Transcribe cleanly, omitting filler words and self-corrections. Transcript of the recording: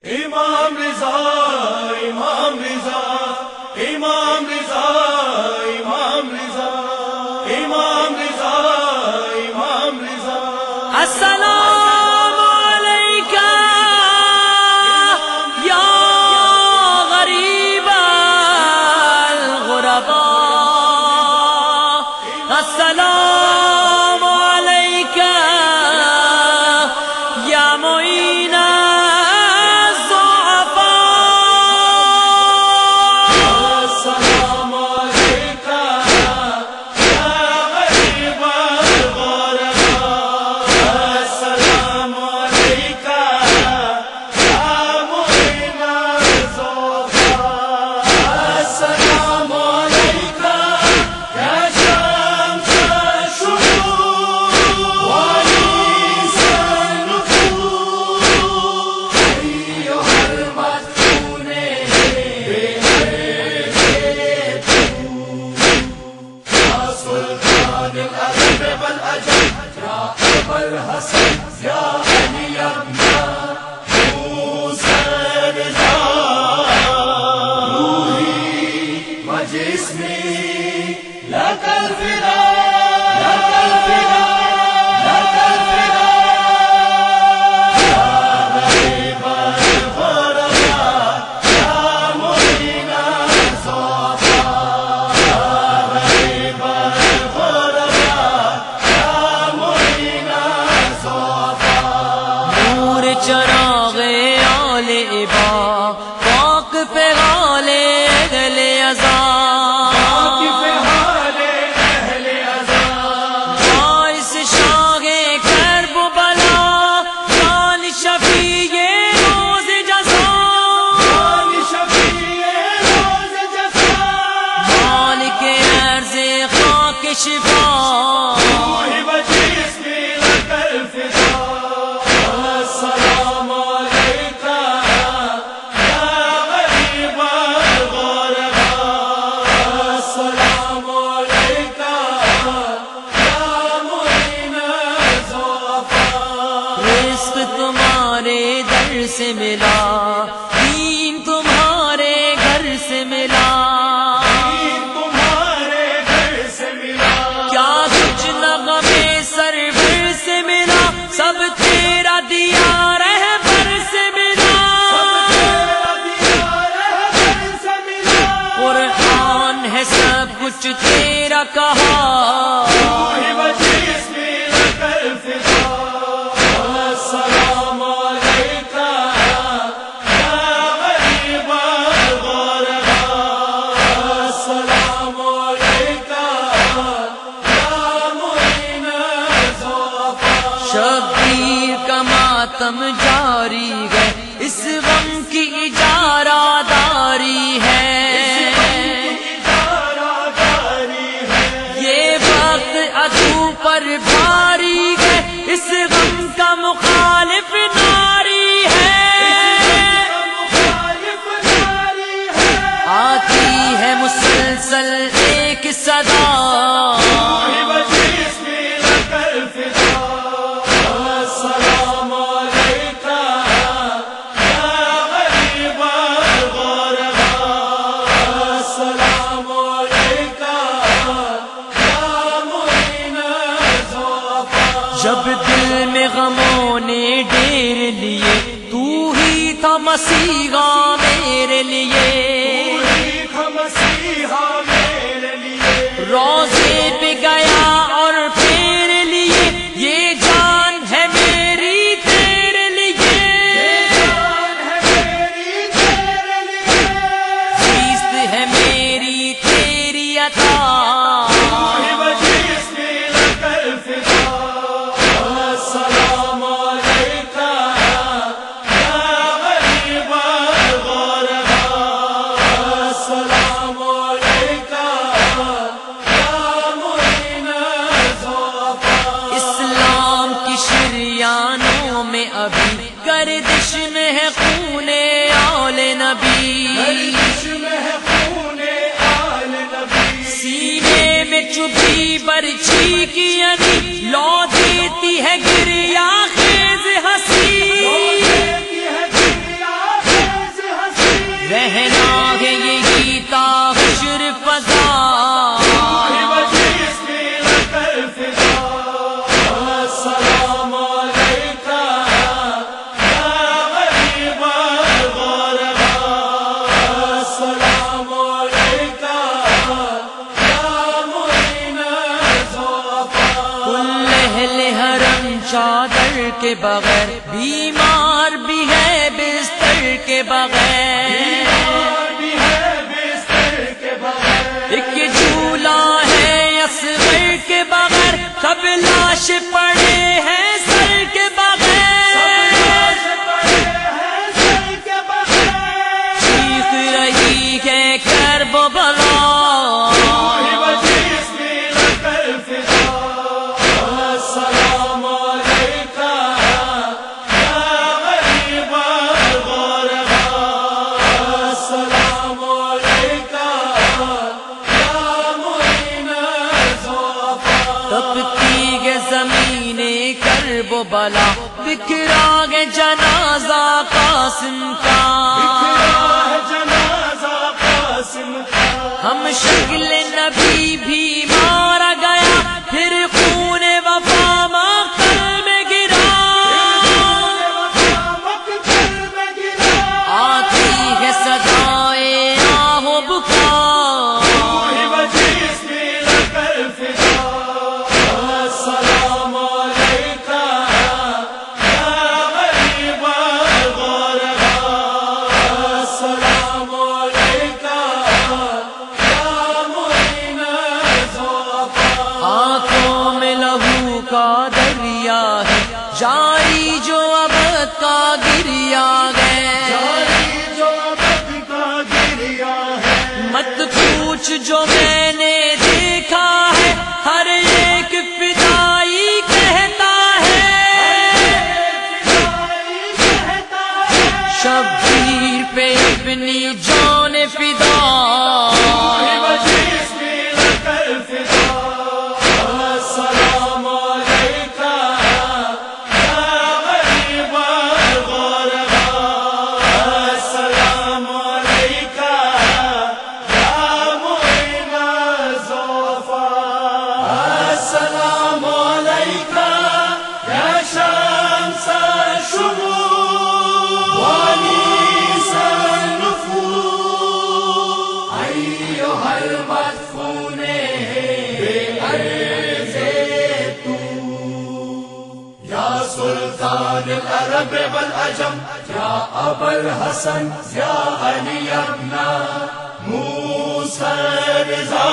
امام رضا امام رضا امام رضا امام رضا امام رضا امام رضا السلام علیکہ یا غریب الغرباء السلام علیکہ یا معین سے ملا دین تمہارے گھر سے ملا تمہارے گھر سے ملا کیا کچھ نغمے سرور سے ملا سب تیرا دیا رہبر سے ملا قرآن ہے سب کچھ تیرا کہا شبیر کا ماتم جاری ہے اس غم کی اجارہ داری ہے یہ وقت عدو پر بھاری ہے اس غم کا مخالف ناری ہے آتی ہے مسلسل ایک صدا جب دل میں غموں نے ڈیر لیے تو ہی تھا مسیحا میرے لیے روزے پہ گیا اور تیرے لیے یہ جان ہے میری تیرے لیے چیز ہے میری تیری عطا چادر کے بغیر، بیمار بھی ہے بستر کے بغیر، ایک جھولا ہے اصغر کے بغیر، سب لاش پڑے ہیں سر کے بغیر، چیخ رہی ہے کرب و بلا، کرب و بلا، بکھرا گے جنازہ قاسم کا، ہم شکل نبی بھی مارا گیا، پھر خون وفا مقتل میں گرا، آتی ہے صدائے آہ و بکا، دریا ہے جاری جو ابد کا گریا ہے، مت پوچھ جو میں نے دیکھا ہے، ہر ایک فدائی کہتا ہے، شبیر پہ اپنی جان فدا، سلطان العرب والعجم یا ابا الحسن یا علی ابن موسیٰ رضا